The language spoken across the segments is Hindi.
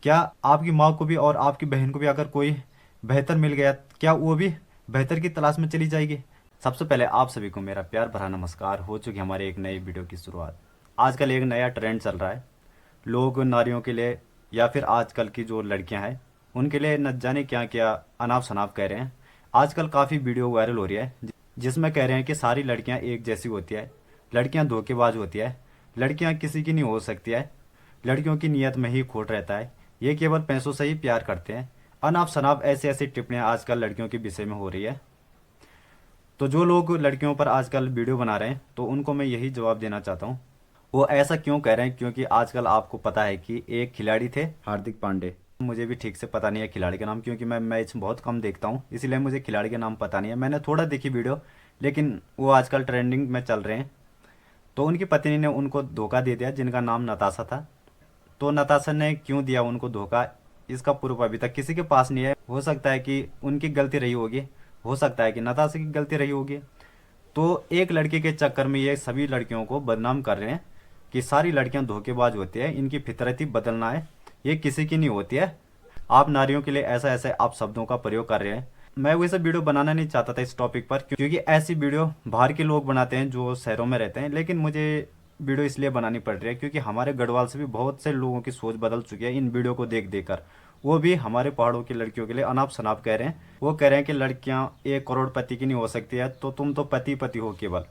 क्या आपकी माँ को भी और आपकी बहन को भी अगर कोई बेहतर मिल गया, क्या वो भी बेहतर की तलाश में चली जाएगी? सबसे पहले आप सभी को मेरा प्यार भरा नमस्कार। हो चुकी हमारे एक नई वीडियो की शुरुआत। आजकल एक नया ट्रेंड चल रहा है। लोग नारियों के लिए या फिर आजकल की जो लड़कियां हैं उनके लिए न जाने क्या क्या अनाप शनाप कह रहे हैं। आजकल काफ़ी वीडियो वायरल हो रही है जिसमें कह रहे हैं कि सारी लड़कियां एक जैसी होती है, लड़कियां धोखेबाज होती है, लड़कियां किसी की नहीं हो सकती है, लड़कियों की नीयत में ही खोट रहता है, ये केवल पैसों से ही प्यार करते हैं। अनाप शनाप ऐसी ऐसी टिप्पणियां आजकल लड़कियों के विषय में हो रही है। तो जो लोग लड़कियों पर आजकल वीडियो बना रहे हैं तो उनको मैं यही जवाब देना चाहता हूँ। वो ऐसा क्यों कह रहे हैं? क्योंकि आजकल आपको पता है कि एक खिलाड़ी थे, हार्दिक पांडे। मुझे भी ठीक से पता नहीं है खिलाड़ी का नाम, क्योंकि मैं मैच बहुत कम देखता हूँ, इसीलिए मुझे खिलाड़ी का नाम पता नहीं है। मैंने थोड़ा देखी वीडियो, लेकिन वो आजकल ट्रेंडिंग में चल रहे हैं। तो उनकी पत्नी ने उनको धोखा दे दिया, जिनका नाम नताशा था। तो नताशा ने क्यों दिया उनको धोखा, इसका प्रूफ अभी तक किसी के पास नहीं है। हो सकता है कि उनकी गलती रही होगी, हो सकता है कि नताशा की गलती रही होगी। तो एक लड़के के चक्कर में ये सभी लड़कियों को बदनाम कर रहे हैं कि सारी लड़कियां धोखेबाज होती है, इनकी फितरत ही बदलना है, ये किसी की नहीं होती है। आप नारियों के लिए ऐसा ऐसे आप शब्दों का प्रयोग कर रहे हैं। मैं वैसे वीडियो बनाना नहीं चाहता था इस टॉपिक पर, क्योंकि ऐसी वीडियो बाहर के लोग बनाते हैं जो शहरों में रहते हैं। लेकिन मुझे वीडियो इसलिए बनानी पड़ रही है क्योंकि हमारे गढ़वाल से भी बहुत से लोगों की सोच बदल चुकी है इन वीडियो को देख देख कर। वो भी हमारे पहाड़ों की लड़कियों के लिए अनाप शनाप कह रहे हैं। वो कह रहे हैं कि लड़कियां एक करोड़पति की नहीं हो सकती है, तो तुम तो पति पति हो, केवल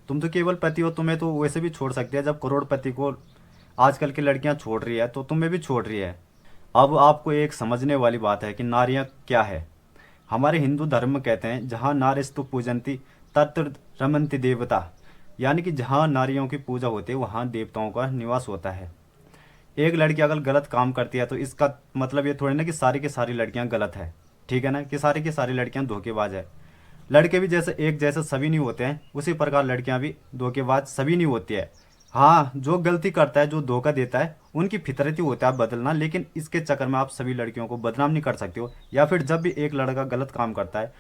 तुम तो केवल पति हो, तुम्हें तो वैसे भी छोड़ सकती है। जब करोड़पति को आजकल की लड़कियां छोड़ रही है तो तुम्हें भी छोड़ रही है। अब आपको एक समझने वाली बात है कि नारियां क्या है। हमारे हिंदू धर्म में कहते हैं जहाँ नारीस्तु पूजंती तत्र रमंती देवता, यानी कि जहाँ नारियों की पूजा होती है वहाँ देवताओं का निवास होता है। एक लड़की अगर गलत काम करती है तो इसका मतलब ये थोड़ी ना कि सारी की सारी लड़कियां गलत है, ठीक है ना, कि सारी की सारी लड़कियां धोखेबाज है। लड़के भी जैसे एक जैसे सभी नहीं होते हैं, उसी प्रकार लड़कियां भी धोखेबाज सभी नहीं होती है। हाँ, जो गलती करता है, जो धोखा देता है, उनकी फितरत ही होता है बदलना। लेकिन इसके चक्कर में आप सभी लड़कियों को बदनाम नहीं कर सकते हो, या फिर जब भी एक लड़का गलत काम करता है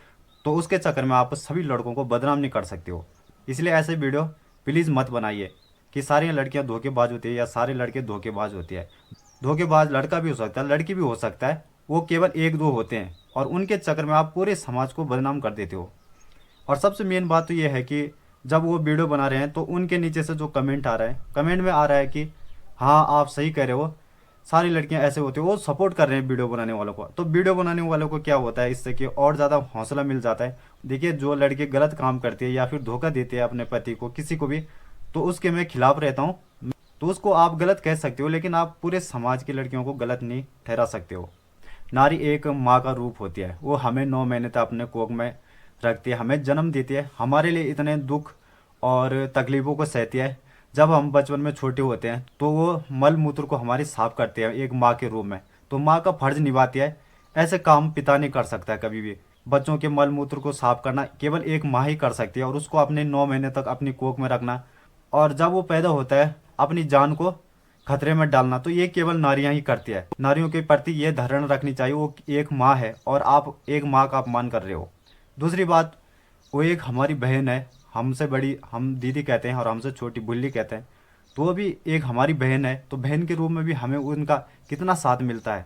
तो उसके चक्कर में आप सभी लड़कों को बदनाम नहीं कर सकते हो। इसलिए ऐसे वीडियो प्लीज़ मत बनाइए कि सारी लड़कियां धोखेबाज होती है या सारे लड़के धोखेबाज होते हैं। धोखेबाज लड़का भी हो सकता है, लड़की भी हो सकता है, वो केवल एक दो होते हैं और उनके चक्कर में आप पूरे समाज को बदनाम कर देते हो। और सबसे मेन बात तो ये है कि जब वो वीडियो बना रहे हैं तो उनके नीचे से जो कमेंट आ रहा है, कमेंट में आ रहा है कि हाँ आप सही कह रहे हो, सारी लड़कियां ऐसे होती है, वो सपोर्ट कर रहे हैं वीडियो बनाने वालों को। तो वीडियो बनाने वालों को क्या होता है इससे कि और ज़्यादा हौसला मिल जाता है। देखिए, जो लड़के गलत काम करती है या फिर धोखा देते हैं अपने पति को, किसी को भी, तो उसके मैं खिलाफ रहता हूँ। तो उसको आप गलत कह सकते हो, लेकिन आप पूरे समाज की लड़कियों को गलत नहीं ठहरा सकते हो। नारी एक माँ का रूप होती है, वो हमें 9 महीने तक अपने कोख में रखती है, हमें जन्म देती है, हमारे लिए इतने दुख और तकलीफ़ों को सहती है। जब हम बचपन में छोटे होते हैं तो वो मल मूत्र को हमारी साफ करते हैं एक माँ के रूप में, तो माँ का फर्ज निभाती है। ऐसे काम पिता नहीं कर सकता है कभी भी। बच्चों के मल मूत्र को साफ करना केवल एक माँ ही कर सकती है, और उसको अपने 9 महीने तक अपनी कोख में रखना, और जब वो पैदा होता है अपनी जान को खतरे में डालना, तो ये केवल नारियां ही करती है। नारियों के प्रति ये धारणा रखनी चाहिए, वो एक माँ है और आप एक माँ का अपमान कर रहे हो। दूसरी बात, वो एक हमारी बहन है, हमसे बड़ी हम दीदी कहते हैं और हमसे छोटी बुल्ली कहते हैं, तो वो भी एक हमारी बहन है। तो बहन के रूप में भी हमें उनका कितना साथ मिलता है।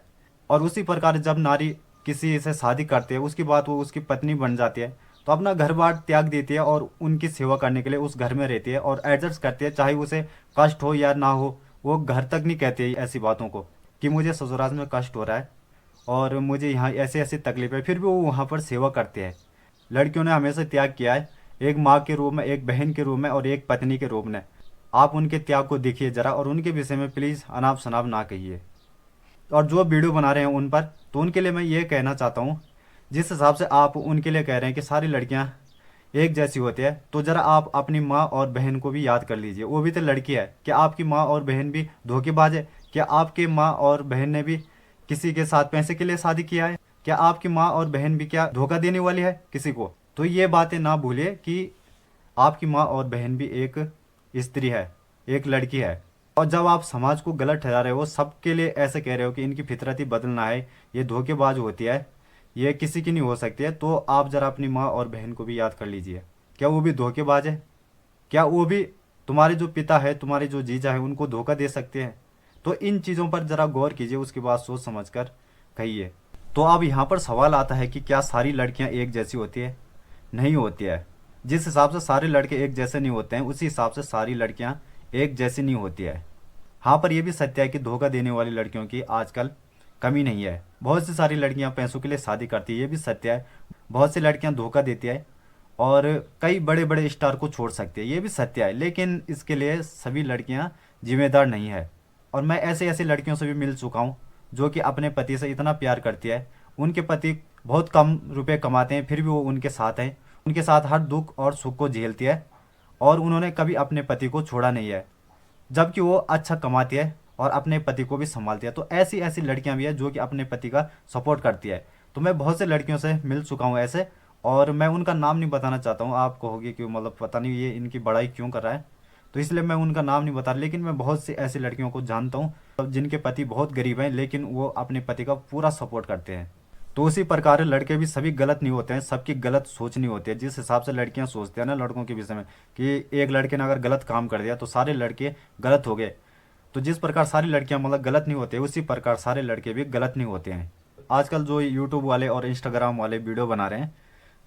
और उसी प्रकार जब नारी किसी से शादी करती है, उसकी बात वो उसकी पत्नी बन जाती है, तो अपना घर बार त्याग देती है और उनकी सेवा करने के लिए उस घर में रहती है और एडजस्ट करती है, चाहे उसे कष्ट हो या ना हो। वो घर तक नहीं कहती है ऐसी बातों को कि मुझे ससुराल में कष्ट हो रहा है और मुझे यहाँ ऐसी ऐसी तकलीफ है, फिर भी वो वहाँ पर सेवा करते हैं। लड़कियों ने हमेशा त्याग किया है, एक माँ के रूप में, एक बहन के रूप में और एक पत्नी के रूप में। आप उनके त्याग को देखिए जरा, और उनके विषय में प्लीज़ अनाप शनाप ना कहिए। और जो वीडियो बना रहे हैं उन पर, तो उनके लिए मैं ये कहना चाहता हूँ, जिस हिसाब से आप उनके लिए कह रहे हैं कि सारी लड़कियां एक जैसी होती है, तो ज़रा आप अपनी माँ और बहन को भी याद कर लीजिए, वो भी तो लड़की है। क्या आपकी माँ और बहन भी धोखेबाज है? क्या आपके माँ और बहन ने भी किसी के साथ पैसे के लिए शादी किया है? क्या आपकी माँ और बहन भी क्या धोखा देने वाली है किसी को? तो ये बातें ना भूलिए कि आपकी माँ और बहन भी एक स्त्री है, एक लड़की है। और जब आप समाज को गलत ठहरा रहे हो, सबके लिए ऐसे कह रहे हो कि इनकी फितरत ही बदलना है, ये धोखेबाज होती है, ये किसी की नहीं हो सकती है, तो आप जरा अपनी माँ और बहन को भी याद कर लीजिए। क्या वो भी धोखेबाज है? क्या वो भी तुम्हारे जो पिता है, तुम्हारे जो जीजा है, उनको धोखा दे सकते हैं? तो इन चीज़ों पर ज़रा गौर कीजिए, उसके बाद सोच समझ कर कहिए। तो अब यहाँ पर सवाल आता है कि क्या सारी लड़कियाँ एक जैसी होती है? नहीं होती है। जिस हिसाब से सारे लड़के एक जैसे नहीं होते हैं, उसी हिसाब से सारी लड़कियाँ एक जैसी नहीं होती है। हाँ, पर यह भी सत्य है कि धोखा देने वाली लड़कियों की आजकल कमी नहीं है। बहुत सी सारी लड़कियां पैसों के लिए शादी करती है, ये भी सत्य है। बहुत सी लड़कियां धोखा देती है और कई बड़े बड़े स्टार को छोड़ सकती है, ये भी सत्य है। लेकिन इसके लिए सभी लड़कियां जिम्मेदार नहीं है। और मैं ऐसे ऐसी लड़कियों से भी मिल चुका हूँ जो कि अपने पति से इतना प्यार करती है, उनके पति बहुत कम रुपए कमाते हैं, फिर भी वो उनके साथ हैं, उनके साथ हर दुख और सुख को झेलती है, और उन्होंने कभी अपने पति को छोड़ा नहीं है, जबकि वो अच्छा कमाती है और अपने पति को भी संभालती है। तो ऐसी ऐसी लड़कियां भी है जो कि अपने पति का सपोर्ट करती है। तो मैं बहुत से लड़कियों से मिल चुका हूँ ऐसे, और मैं उनका नाम नहीं बताना चाहता हूँ। आप कहोगे कि मतलब पता नहीं ये इनकी बड़ाई क्यों कर रहा है, तो इसलिए मैं उनका नाम नहीं बता रहा। लेकिन मैं बहुत सी ऐसी लड़कियों को जानता हूँ जिनके पति बहुत गरीब हैं, लेकिन वो अपने पति का पूरा सपोर्ट करते हैं। तो उसी प्रकार लड़के भी सभी गलत नहीं होते हैं, सबकी गलत सोच नहीं होती है। जिस हिसाब से लड़कियां सोचते हैं ना लड़कों के विषय में कि एक लड़के ने अगर गलत काम कर दिया तो सारे लड़के गलत हो गए, तो जिस प्रकार सारी लड़कियां मतलब गलत नहीं होते, उसी प्रकार सारे लड़के भी गलत नहीं होते हैं। आजकल जो यूट्यूब वाले और इंस्टाग्राम वाले वीडियो बना रहे हैं,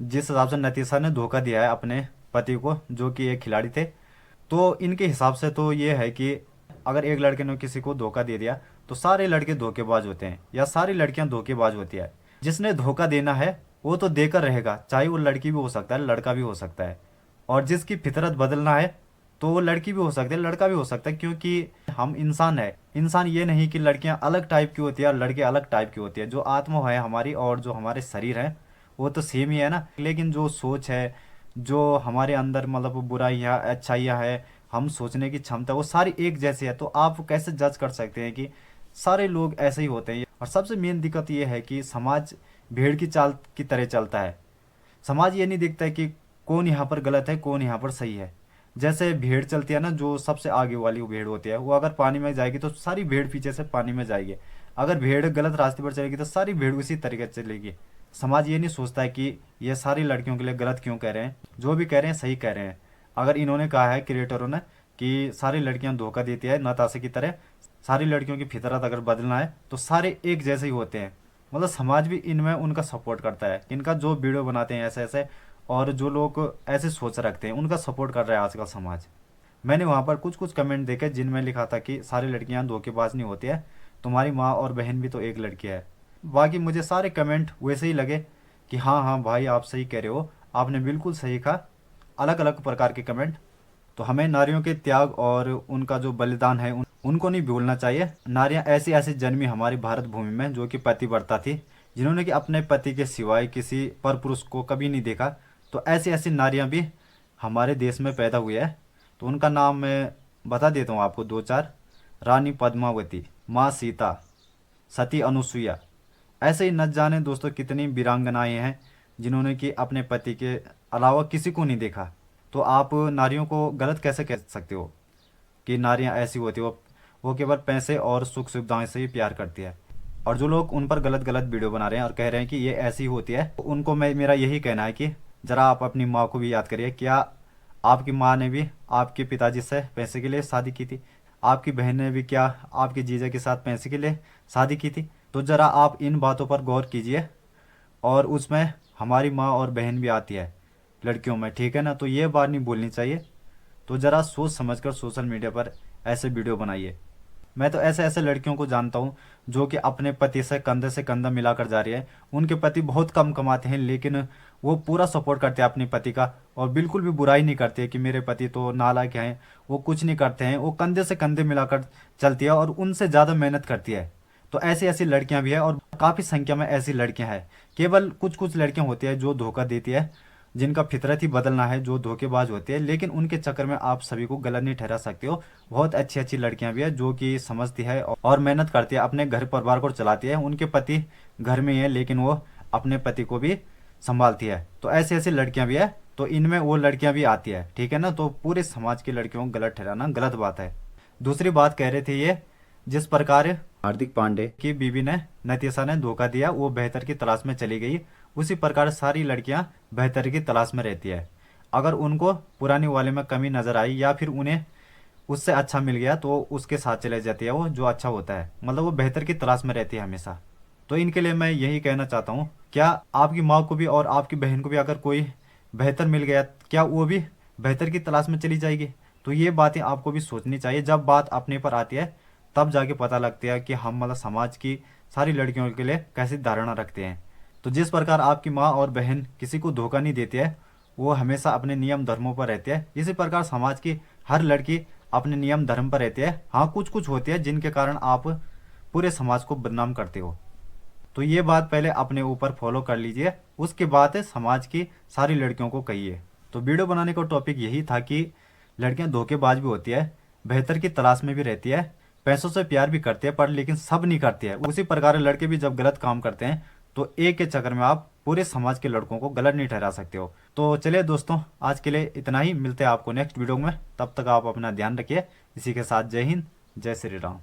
जिस हिसाब से नतीशा ने धोखा दिया है अपने पति को, जो कि एक खिलाड़ी थे, तो इनके हिसाब से तो ये है कि अगर एक लड़के ने किसी को धोखा दे दिया तो सारे लड़के धोखेबाज होते हैं या सारी लड़कियां धोखेबाज होती है। जिसने धोखा देना है वो तो देकर रहेगा, चाहे वो लड़की भी हो सकता है, लड़का भी हो सकता है। और जिसकी फितरत बदलना है तो वो लड़की भी हो सकती है, लड़का भी हो सकता है, क्योंकि हम इंसान है। इंसान ये नहीं कि लड़कियां अलग टाइप की होती है और लड़के अलग टाइप की होती है। जो आत्मा है हमारी और जो हमारे शरीर है वो तो सेम ही है ना। लेकिन जो सोच है, जो हमारे अंदर मतलब बुराइयाँ अच्छाइयाँ है, हम सोचने की क्षमता, वो सारी एक जैसी है। तो आप कैसे जज कर सकते हैं कि सारे लोग ऐसे ही होते हैं? और सबसे मेन दिक्कत ये है कि समाज भेड़ की चाल की तरह चलता है। समाज ये नहीं देखता है कि कौन यहाँ पर गलत है, कौन यहाँ पर सही है। जैसे भेड़ चलती है ना, जो सबसे आगे वाली वो भेड़ होती है, वो अगर पानी में जाएगी तो सारी भेड़ पीछे से पानी में जाएगी। अगर भेड़ गलत रास्ते पर चलेगी तो सारी भेड़ उसी तरीके से चलेगी। समाज ये नहीं सोचता है कि ये सारी लड़कियों के लिए गलत क्यों कह रहे हैं, जो भी कह रहे हैं सही कह रहे हैं। अगर इन्होंने कहा है क्रिएटरों ने कि सारी लड़कियां धोखा देती है नताशा की तरह, सारी लड़कियों की फितरत अगर बदलना है तो सारे एक जैसे ही होते हैं, मतलब समाज भी इनमें उनका सपोर्ट करता है। इनका जो वीडियो बनाते हैं ऐसे ऐसे, और जो लोग ऐसे सोच रखते हैं उनका सपोर्ट कर रहा है आजकल समाज। मैंने वहाँ पर कुछ कुछ कमेंट देखे जिनमें लिखा था कि सारी लड़कियाँ धोखेबाज नहीं होती है, तुम्हारी माँ और बहन भी तो एक लड़की है। बाकी मुझे सारे कमेंट वैसे ही लगे कि हाँ हाँ भाई आप सही कह रहे हो, आपने बिल्कुल सही कहा। अलग अलग प्रकार के कमेंट। तो हमें नारियों के त्याग और उनका जो बलिदान है उनको नहीं भूलना चाहिए। नारियां ऐसी ऐसी जन्मी हमारी भारत भूमि में जो कि पतिव्रता थी, जिन्होंने कि अपने पति के सिवाय किसी पर पुरुष को कभी नहीं देखा। तो ऐसी ऐसी नारियां भी हमारे देश में पैदा हुई है। तो उनका नाम मैं बता देता हूँ आपको दो चार। रानी पद्मावती, माँ सीता, सती अनुसुईया। ऐसे ही न जाने दोस्तों कितनी वीरांगनाएं हैं जिन्होंने कि अपने पति के अलावा किसी को नहीं देखा। तो आप नारियों को गलत कैसे कह सकते हो कि नारियां ऐसी होती हो? वो केवल पैसे और सुख सुविधाएं से ही प्यार करती है। और जो लोग उन पर गलत गलत वीडियो बना रहे हैं और कह रहे हैं कि ये ऐसी होती है, तो उनको मैं मेरा यही कहना है कि ज़रा आप अपनी माँ को भी याद करिए। क्या आपकी माँ ने भी आपके पिताजी से पैसे के लिए शादी की थी? आपकी बहन ने भी क्या आपके जीजा के साथ पैसे के लिए शादी की थी? तो ज़रा आप इन बातों पर गौर कीजिए। और उसमें हमारी माँ और बहन भी आती है लड़कियों में, ठीक है ना? तो ये बात नहीं बोलनी चाहिए। तो ज़रा सोच समझकर सोशल मीडिया पर ऐसे वीडियो बनाइए। मैं तो ऐसे ऐसे लड़कियों को जानता हूँ जो कि अपने पति से कंधा मिलाकर जा रही है। उनके पति बहुत कम कमाते हैं, लेकिन वो पूरा सपोर्ट करते हैं अपने पति का, और बिल्कुल भी बुराई नहीं करते कि मेरे पति तो नालायक हैं। वो कुछ नहीं करते हैं, वो कंधे से कंधे मिलाकर चलती है और उनसे ज़्यादा मेहनत करती है। तो ऐसी ऐसी लड़कियां भी है और काफ़ी संख्या में ऐसी लड़कियां हैं। केवल कुछ कुछ लड़कियां होती है जो धोखा देती है, जिनका फितरत ही बदलना है, जो धोखेबाज होते हैं। लेकिन उनके चक्कर में आप सभी को गलत नहीं ठहरा सकते हो। बहुत अच्छी अच्छी लड़कियां भी है जो कि समझती है और मेहनत करती है, अपने घर परिवार को चलाती है। उनके पति घर में ही है लेकिन वो अपने पति को भी संभालती है। तो ऐसी ऐसी लड़कियां भी है, तो इनमें वो लड़कियां भी आती है, ठीक है ना? तो पूरे समाज की लड़कियों को गलत ठहराना गलत बात है। दूसरी बात कह रहे थे ये, जिस प्रकार हार्दिक पांडे की बीवी ने नतीशा ने धोखा दिया, वो बेहतर की तलाश में चली गई, उसी प्रकार सारी लड़कियां बेहतर की तलाश में रहती है। अगर उनको पुरानी वाले में कमी नजर आई या फिर उन्हें उससे अच्छा मिल गया तो उसके साथ चले जाती है, वो जो अच्छा होता है, मतलब वो बेहतर की तलाश में रहती है हमेशा। तो इनके लिए मैं यही कहना चाहता हूँ, क्या आपकी माँ को भी और आपकी बहन को भी अगर कोई बेहतर मिल गया, क्या वो भी बेहतर की तलाश में चली जाएगी? तो ये बातें आपको भी सोचनी चाहिए। जब बात अपने पर आती है तब जाके पता लगता है कि हम मतलब समाज की सारी लड़कियों के लिए कैसी धारणा रखते हैं। तो जिस प्रकार आपकी माँ और बहन किसी को धोखा नहीं देती है, वो हमेशा अपने नियम धर्मों पर रहती है, इसी प्रकार समाज की हर लड़की अपने नियम धर्म पर रहती है। हाँ, कुछ कुछ होती है जिनके कारण आप पूरे समाज को बदनाम करते हो। तो ये बात पहले अपने ऊपर फॉलो कर लीजिए, उसके बाद समाज की सारी लड़कियों को कहिए। तो वीडियो बनाने का टॉपिक यही था कि लड़कियां धोखेबाज भी होती है, बेहतर की तलाश में भी रहती है, पैसों से प्यार भी करती है, पर लेकिन सब नहीं करती है। उसी प्रकार लड़के भी जब गलत काम करते हैं तो एक के चक्कर में आप पूरे समाज के लड़कों को गलत नहीं ठहरा सकते हो। तो चलिए दोस्तों, आज के लिए इतना ही, मिलते हैं आपको नेक्स्ट वीडियो में। तब तक आप अपना ध्यान रखिए। इसी के साथ जय हिंद, जय श्री राम।